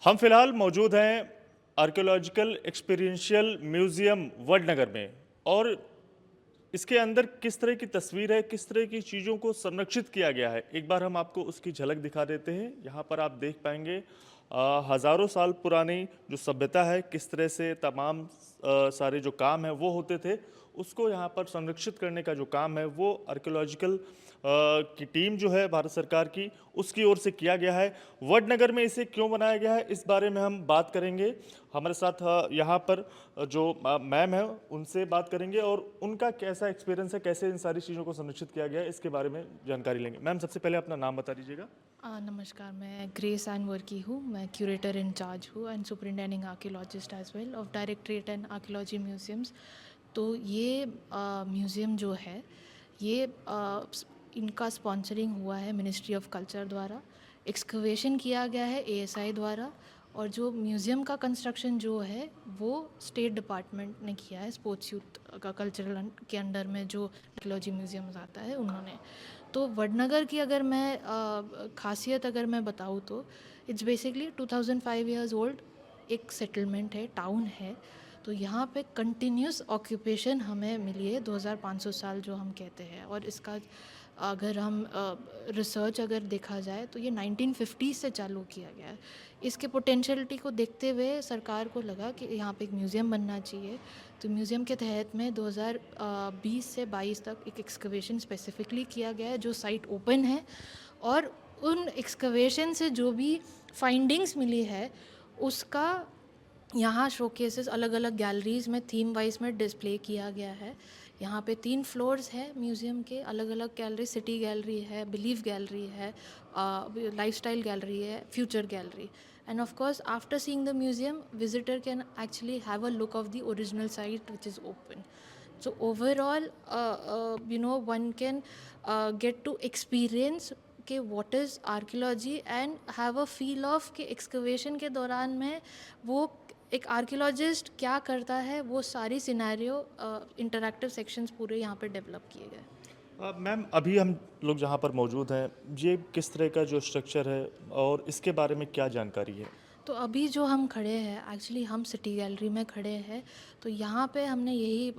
हम फिलहाल मौजूद हैं आर्कियोलॉजिकल एक्सपीरियंशियल म्यूजियम वडनगर में। और इसके अंदर किस तरह की तस्वीर है, किस तरह की चीज़ों को संरक्षित किया गया है, एक बार हम आपको उसकी झलक दिखा देते हैं। यहाँ पर आप देख पाएंगे हज़ारों साल पुरानी जो सभ्यता है, किस तरह से तमाम सारे जो काम है वो होते थे, उसको यहाँ पर संरक्षित करने का जो काम है वो आर्कियोलॉजिकल की टीम जो है भारत सरकार की, उसकी ओर से किया गया है। वडनगर में इसे क्यों बनाया गया है, इस बारे में हम बात करेंगे। हमारे साथ यहाँ पर जो मैम है उनसे बात करेंगे और उनका कैसा एक्सपीरियंस है, कैसे इन सारी चीज़ों को संरक्षित किया गया है, इसके बारे में जानकारी लेंगे। मैम, सबसे पहले अपना नाम बता दीजिएगा। नमस्कार, मैं ग्रेस एन वर्की हूँ। मैं क्यूरेटर इन चार्ज हूँ and superintending archaeologist as well of directorate and archaeology museums. तो ये म्यूज़ियम जो है ये इनका स्पॉन्सरिंग हुआ है मिनिस्ट्री ऑफ कल्चर द्वारा। एक्सकवेशन किया गया है एएसआई द्वारा, और जो म्यूज़ियम का कंस्ट्रक्शन जो है वो स्टेट डिपार्टमेंट ने किया है। स्पोर्ट्स यूथ का कल्चरल के अंडर में जो आर्कियोलॉजी म्यूज़ियम्स आता है उन्होंने। तो वडनगर की अगर मैं खासियत अगर मैं बताऊँ तो इट्स बेसिकली 2005 ईयर्स ओल्ड एक सेटलमेंट है, टाउन है। तो यहाँ पे कंटिन्यूस ऑक्यूपेशन हमें मिली है 2500 साल जो हम कहते हैं। और इसका अगर हम रिसर्च अगर देखा जाए तो ये 1950 से चालू किया गया है। इसके पोटेंशियलिटी को देखते हुए सरकार को लगा कि यहाँ पे एक म्यूज़ियम बनना चाहिए। तो म्यूज़ियम के तहत में 2020 से 22 तक एक एक्सकवेशन स्पेसिफिकली किया गया है जो साइट ओपन है। और उन एक्सकवेशन से जो भी फाइंडिंग्स मिली है उसका यहाँ शोकेसेस अलग अलग गैलरीज़ में थीम वाइज में डिस्प्ले किया गया है। यहाँ पे 3 फ्लोर्स है म्यूज़ियम के, अलग अलग गैलरी, सिटी गैलरी है, बिलीफ गैलरी है, लाइफस्टाइल गैलरी है, future gallery. And of course after seeing the museum visitor can actually have a look of the original site which is open. So overall, one can get to experience कि what is archaeology and have a feel of कि excavation के दौरान में वो एक archaeologist क्या करता है, वो सारी सिनेरियो इंटरैक्टिव सेक्शंस पूरे यहाँ पे डेवलप किए गए। मैम, अभी हम लोग जहाँ पर मौजूद हैं, ये किस तरह का जो स्ट्रक्चर है और इसके बारे में क्या जानकारी है? तो अभी जो हम खड़े हैं एक्चुअली हम सिटी गैलरी में खड़े हैं। तो यहाँ पे हमने यही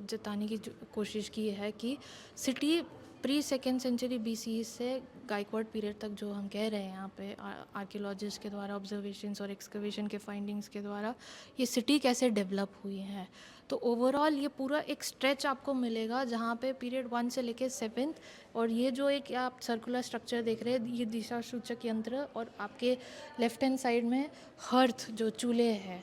जताने की कोशिश की है कि city pre second century BC से गायकवाड़ पीरियड तक जो हम कह रहे हैं यहाँ पे आर्कियोलॉजिस्ट के द्वारा ऑब्जर्वेशंस और एक्सकवेशन के फाइंडिंग्स के द्वारा ये सिटी कैसे डेवलप हुई है। तो ओवरऑल ये पूरा एक स्ट्रेच आपको मिलेगा जहाँ पे पीरियड 1 से लेके 7th, और ये जो एक आप सर्कुलर स्ट्रक्चर देख रहे हैं ये दिशा सूचक यंत्र, और आपके लेफ्ट हैंड साइड में हर्थ जो चूल्हे हैं।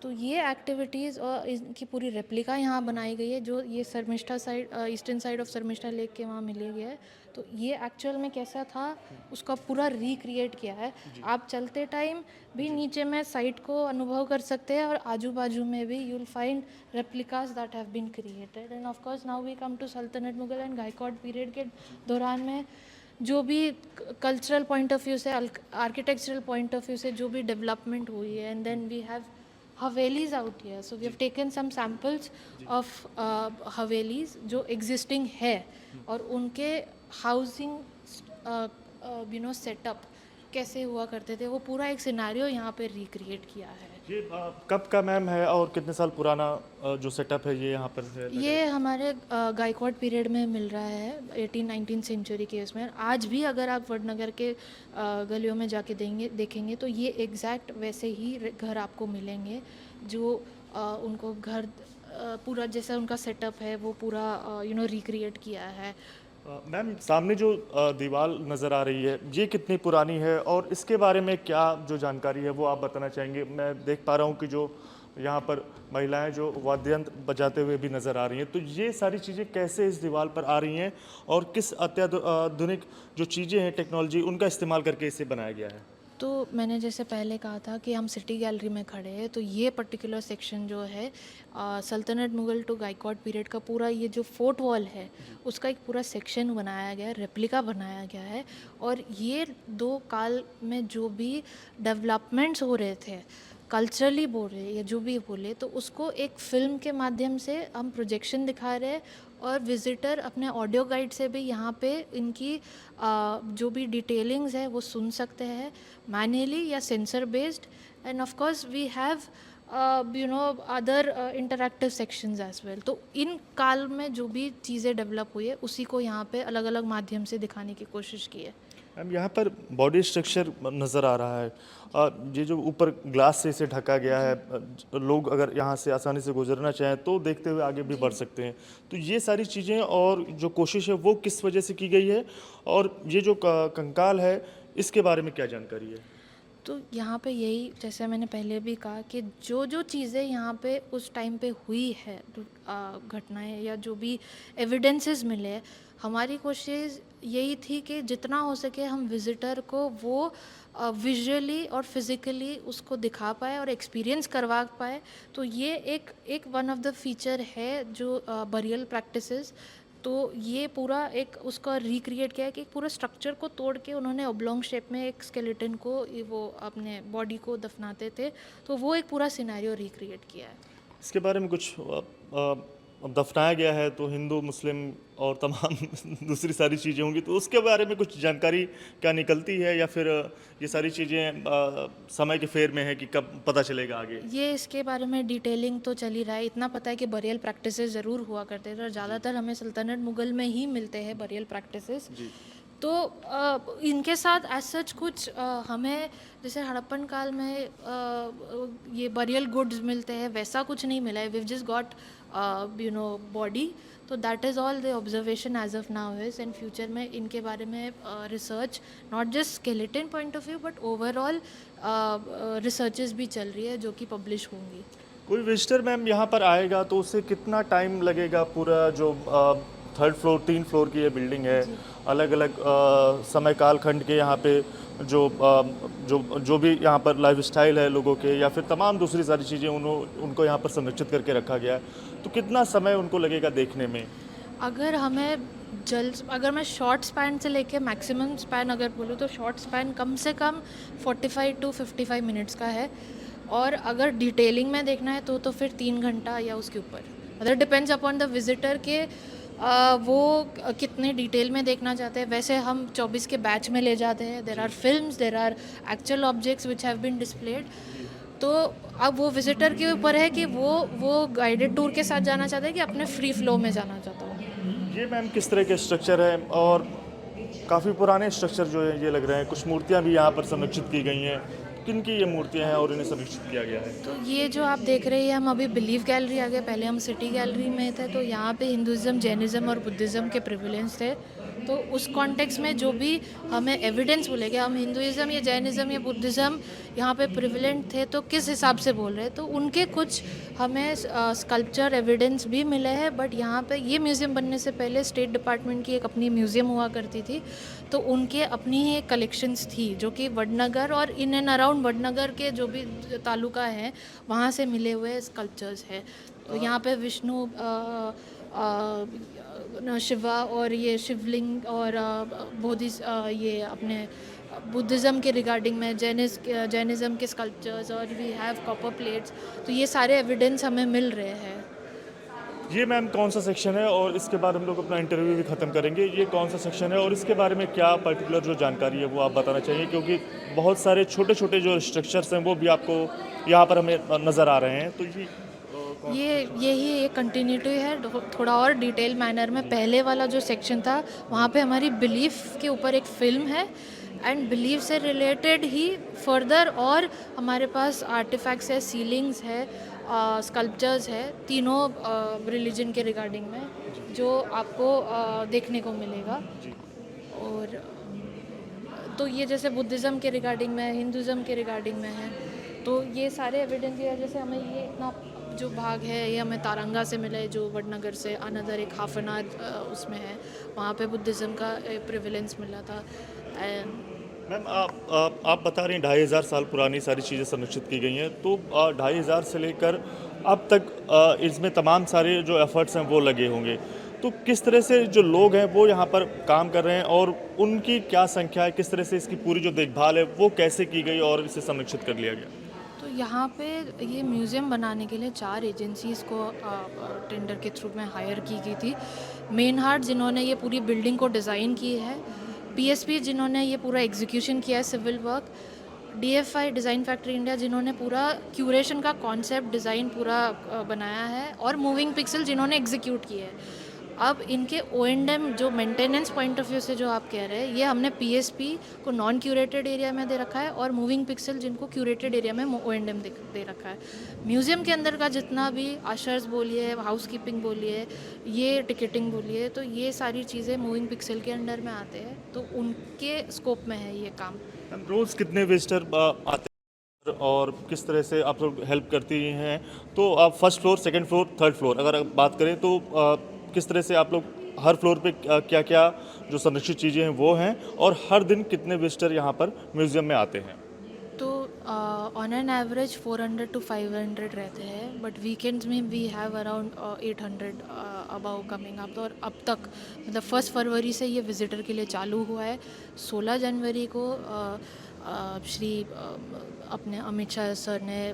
तो ये एक्टिविटीज़ और इनकी पूरी रेप्लिका यहाँ बनाई गई है जो ये Sharmishtha side, eastern side of Sharmishtha lake के वहाँ मिली गई है। तो ये एक्चुअल में कैसा था उसका पूरा रिक्रिएट किया है। आप चलते टाइम भी नीचे में साइट को अनुभव कर सकते हैं, और आजू बाजू में भी you will find replicas that have been created. And of course now we come to सल्तनत मुगल एंड गायकवाड़ पीरियड के दौरान में जो भी कल्चरल पॉइंट ऑफ व्यू से, आर्किटेक्चरल पॉइंट ऑफ व्यू से जो भी डेवलपमेंट हुई है। And then we have havelis out here, so we have taken some samples of havelis जो एग्जिस्टिंग है, और उनके हाउसिंग सेटअप कैसे हुआ करते थे वो पूरा एक सिनेरियो यहाँ पे रिक्रिएट किया है। ये कब का मैम है और कितने साल पुराना जो सेटअप है ये यहाँ पर है ये हमारे गायकवाड़ पीरियड में मिल रहा है 18-19 सेंचुरी के उसमें। आज भी अगर आप वडनगर के गलियों में जाके देखेंगे तो ये एग्जैक्ट वैसे ही घर आपको मिलेंगे जो उनको घर पूरा जैसा उनका सेटअप है वो पूरा रिक्रिएट किया है। मैम, सामने जो दीवार नज़र आ रही है ये कितनी पुरानी है और इसके बारे में क्या जो जानकारी है वो आप बताना चाहेंगे? मैं देख पा रहा हूँ कि जो यहाँ पर महिलाएं जो वाद्य यंत्र बजाते हुए भी नज़र आ रही हैं, तो ये सारी चीज़ें कैसे इस दीवार पर आ रही हैं और किस अत्याधुनिक जो चीज़ें हैं टेक्नोलॉजी उनका इस्तेमाल करके इसे बनाया गया है? तो मैंने जैसे पहले कहा था कि हम सिटी गैलरी में खड़े हैं, तो ये पर्टिकुलर सेक्शन जो है सल्तनत मुगल टू गायकवाड़ पीरियड का पूरा ये जो फोर्ट वॉल है उसका एक पूरा सेक्शन बनाया गया है, रेप्लिका बनाया गया है। और ये 2 काल में जो भी डेवलपमेंट्स हो रहे थे कल्चरली बोल रहे हैं या जो भी बोले, तो उसको एक फ़िल्म के माध्यम से हम प्रोजेक्शन दिखा रहे हैं, और विज़िटर अपने ऑडियो गाइड से भी यहाँ पे इनकी जो भी डिटेलिंग्स है वो सुन सकते हैं, मैनुअली या sensor based. And of course we have other interactive sections as well. तो इन काल में जो भी चीज़ें डेवलप हुई है उसी को यहाँ पे अलग अलग माध्यम से दिखाने की कोशिश की है। मैम यहाँ पर बॉडी स्ट्रक्चर नज़र आ रहा है। ये जो ऊपर ग्लास से इसे ढका गया है, लोग अगर यहाँ से आसानी से गुजरना चाहें तो देखते हुए आगे भी बढ़ सकते हैं। तो ये सारी चीज़ें और जो कोशिश है वो किस वजह से की गई है, और ये जो कंकाल है इसके बारे में क्या जानकारी है? तो यहाँ पे यही, जैसे मैंने पहले भी कहा कि जो जो चीज़ें यहाँ पे उस टाइम पे हुई है, घटनाएं या जो भी एविडेंसेस मिले हैं, हमारी कोशिश यही थी कि जितना हो सके हम विज़िटर को वो विजुअली और फिज़िकली उसको दिखा पाए और एक्सपीरियंस करवा पाए। तो ये एक वन ऑफ द फीचर है जो बरियल प्रैक्टिसेस। तो ये पूरा एक उसका रिक्रिएट किया है कि एक पूरा स्ट्रक्चर को तोड़ के उन्होंने ऑब्लोंग शेप में एक स्केलेटन को वो अपने बॉडी को दफनाते थे, तो वो एक पूरा सिनेरियो रिक्रिएट किया है। इसके बारे में कुछ दफनाया गया है तो हिंदू मुस्लिम और तमाम दूसरी सारी चीज़ें होंगी, तो उसके बारे में कुछ जानकारी क्या निकलती है, या फिर ये सारी चीज़ें समय के फेर में है कि कब पता चलेगा आगे? ये इसके बारे में डिटेलिंग तो चल ही रहा है। इतना पता है कि बरियल प्रैक्टिसेस ज़रूर हुआ करते थे और ज़्यादातर हमें सल्तनत मुग़ल में ही मिलते हैं बरियल प्रैक्टिसेस। तो इनके साथ एज सच कुछ हमें जैसे हड़प्पन काल में ये बरियल गुड्स मिलते हैं वैसा कुछ नहीं मिला है। We just got body. तो that is all the observation as of now is. And future में इनके बारे में research not just skeleton point of view but overall researches भी चल रही है जो कि पब्लिश होंगी। कोई विजिटर मैम यहाँ पर आएगा तो उसे कितना टाइम लगेगा? पूरा जो थर्ड फ्लोर 3 फ्लोर की ये बिल्डिंग है, अलग अलग समय काल खंड के यहाँ पे जो भी यहाँ पर लाइफ स्टाइल है लोगों के, या फिर तमाम दूसरी सारी चीज़ें उनको यहाँ पर संरक्षित करके रखा गया है, तो कितना समय उनको लगेगा देखने में? अगर मैं शॉर्ट स्पैन से लेके मैक्सिमम स्पैन अगर बोलूँ तो शॉर्ट स्पैन कम से कम 45 टू 55 मिनट्स का है, और अगर डिटेलिंग में देखना है तो फिर 3 घंटा या उसके ऊपर। मतलब डिपेंड्स अपॉन द विजिटर के वो कितने डिटेल में देखना चाहते हैं। वैसे हम 24 के बैच में ले जाते हैं। There are films, there are actual objects which have been displayed. तो अब वो विजिटर के ऊपर है कि वो गाइडेड टूर के साथ जाना चाहता है कि अपने फ्री फ्लो में जाना चाहता है। ये मैम किस तरह के स्ट्रक्चर है, और काफ़ी पुराने स्ट्रक्चर जो है ये लग रहे हैं, कुछ मूर्तियाँ भी यहाँ पर संरक्षित की गई हैं। किन की ये मूर्तियाँ हैं और इन्हें संरक्षित किया गया है? तो ये जो आप देख रहे हैं, हम अभी बिलीव गैलरी आ गए, पहले हम सिटी गैलरी में थे। तो यहाँ पे हिंदुज़म, जैनिज़्म और बुद्धिज़्म के प्रिविलेंस थे। तो उस कॉन्टेक्स्ट में जो भी हमें एविडेंस बोलेंगे, हम हिंदुइज़्म या जैनिज़्म या बुद्धिज़्म यहाँ पे प्रिविलेंट थे तो किस हिसाब से बोल रहे हैं, तो उनके कुछ हमें स्कल्पचर एविडेंस भी मिले हैं। बट यहाँ पे ये म्यूज़ियम बनने से पहले स्टेट डिपार्टमेंट की एक अपनी म्यूज़ियम हुआ करती थी, तो उनके अपनी ही एक कलेक्शंस थी जो कि वडनगर और इन एंड अराउंड वडनगर के जो भी तालुका है वहाँ से मिले हुए स्कल्पचर्स हैं। तो यहाँ पे विष्णु, शिवा और ये शिवलिंग और बोधि, ये अपने बुद्धिज़्म के रिगार्डिंग में जैनिज़्म के स्कल्पचर्स, और वी हैव कॉपर प्लेट्स। तो ये सारे एविडेंस हमें मिल रहे हैं। ये मैम कौन सा सेक्शन है, और इसके बाद हम लोग अपना इंटरव्यू भी ख़त्म करेंगे। ये कौन सा सेक्शन है और इसके बारे में क्या पर्टिकुलर जो जानकारी है वो आप बताना चाहिए, क्योंकि बहुत सारे छोटे छोटे जो स्ट्रक्चर्स हैं वो भी आपको यहाँ पर हमें नज़र आ रहे हैं। तो यही एक कंटिन्यूटी है। थोड़ा और डिटेल मैनर में, पहले वाला जो सेक्शन था वहाँ पे हमारी बिलीफ के ऊपर एक फ़िल्म है, एंड बिलीफ से रिलेटेड ही फर्दर और हमारे पास आर्टिफैक्ट्स है, सीलिंग्स है, स्कल्पचर्स है, तीनों रिलीजन के रिगार्डिंग में जो आपको देखने को मिलेगा। और तो ये जैसे बुद्धिज़्म के रिगार्डिंग में है, हिंदुज़्म के रिगार्डिंग में है। तो ये सारे एविडेंस की वजह से हमें ये इतना जो भाग है ये हमें तारंगा से मिला है, जो वडनगर से अनदर एक हाफ एन आवर उसमें है, वहाँ पे बुद्धिज़्म का प्रिविलेंस मिला था। मैम आप बता रही हैं 2500 साल पुरानी सारी चीज़ें संरक्षित की गई हैं, तो 2500 से लेकर अब तक इसमें तमाम सारे जो एफर्ट्स हैं वो लगे होंगे, तो किस तरह से जो लोग हैं वो यहाँ पर काम कर रहे हैं और उनकी क्या संख्या है, किस तरह से इसकी पूरी जो देखभाल है वो कैसे की गई और इसे संरक्षित कर लिया गया? तो यहाँ पे ये म्यूज़ियम बनाने के लिए 4 एजेंसीज़ को टेंडर के थ्रू में हायर की गई थी। मेन हार्ट जिन्होंने ये पूरी बिल्डिंग को डिज़ाइन की है, पीएसपी जिन्होंने ये पूरा एग्जीक्यूशन किया है civil work, DFI design factory India जिन्होंने पूरा क्यूरेशन का कॉन्सेप्ट डिज़ाइन पूरा बनाया है, और मूविंग पिक्सल जिन्होंने एग्जीक्यूट किया है। अब इनके O&M जो मेंटेनेंस पॉइंट ऑफ व्यू से जो आप कह रहे हैं, ये हमने पीएसपी को नॉन क्यूरेटेड एरिया में दे रखा है और मूविंग पिक्सल जिनको क्यूरेटेड एरिया में O&M दे रखा है। म्यूज़ियम के अंदर का जितना भी अशर्स बोलिए, हाउसकीपिंग बोलिए, ये टिकटिंग बोलिए, तो ये सारी चीज़ें मूविंग पिक्सल के अंडर में आते हैं, तो उनके स्कोप में है ये काम। मैम, रोज़ कितने विजिटर आते हैं और किस तरह से आप लोग हेल्प करती हैं? तो आप first floor, second floor, third floor अगर आप बात करें तो किस तरह से आप लोग हर फ्लोर पे क्या क्या जो संरक्षित चीज़ें हैं वो हैं, और हर दिन कितने विजिटर यहाँ पर म्यूज़ियम में आते हैं? तो ऑन एन एवरेज 400 to 500 रहते हैं, बट वीकेंड्स में we have around 800 about coming up. और अब तक मतलब 1 फरवरी से ये विज़िटर के लिए चालू हुआ है। 16 जनवरी को श्री अपने अमित शाह सर ने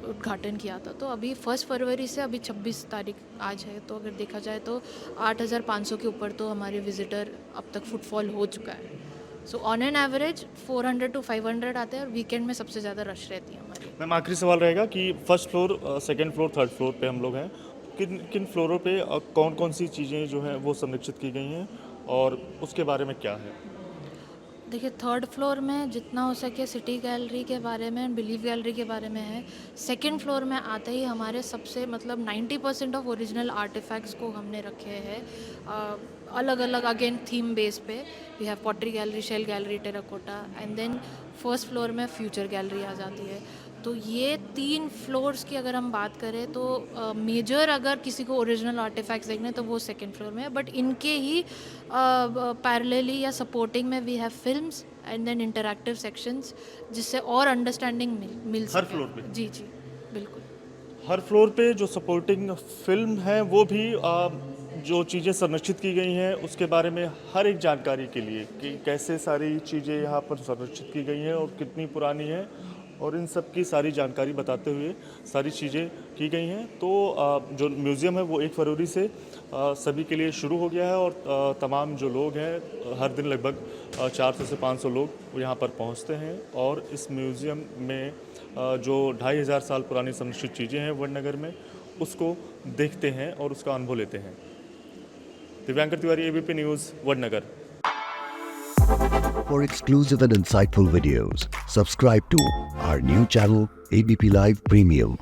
उद्घाटन किया था। तो अभी 1 फरवरी से अभी 26 तारीख आज है, तो अगर देखा जाए तो 8500 के ऊपर तो हमारे विज़िटर अब तक फुटफॉल हो चुका है। So on an average 400 to 500 आते हैं, और वीकेंड में सबसे ज़्यादा रश रहती है हमारी। मैम, आखिरी सवाल रहेगा कि first floor, second floor, third floor पे हम लोग हैं, किन किन फ्लोरों पे कौन कौन सी चीज़ें जो हैं वो संरक्षित की गई हैं और उसके बारे में क्या है? देखिए, थर्ड फ्लोर में जितना हो सके सिटी गैलरी के बारे में, बिलीव गैलरी के बारे में है। सेकंड फ्लोर में आते ही हमारे सबसे मतलब 90% ऑफ ओरिजिनल आर्टिफैक्ट्स को हमने रखे हैं अलग अलग, अगेन थीम बेस पे। We have pottery gallery, shell gallery, terracotta, and then first floor में फ्यूचर गैलरी आ जाती है। तो ये 3 फ्लोर्स की अगर हम बात करें तो मेजर अगर किसी को ओरिजिनल आर्टिफैक्ट्स देखने तो वो सेकंड फ्लोर में है, बट इनके ही पैरेलली या सपोर्टिंग में we have films and then interactive sections, जिससे और अंडरस्टैंडिंग मिल हर सके। फ्लोर पे? जी जी बिल्कुल। हर फ्लोर पे जो सपोर्टिंग फिल्म है वो भी जो चीज़ें संरक्षित की गई हैं उसके बारे में हर एक जानकारी के लिए कि कैसे सारी चीज़ें यहाँ पर संरक्षित की गई हैं और कितनी पुरानी है, और इन सब की सारी जानकारी बताते हुए सारी चीज़ें की गई हैं। तो जो म्यूज़ियम है वो 1 फरवरी से सभी के लिए शुरू हो गया है, और तमाम जो लोग हैं हर दिन लगभग 400 से 500 लोग यहाँ पर पहुँचते हैं, और इस म्यूज़ियम में जो 2500 साल पुरानी संरक्षित चीज़ें हैं वडनगर में, उसको देखते हैं और उसका अनुभव लेते हैं। Divyankar Tiwari, ABP news, Vadnagar. For exclusive and insightful videos, subscribe to our new channel ABP Live Premium.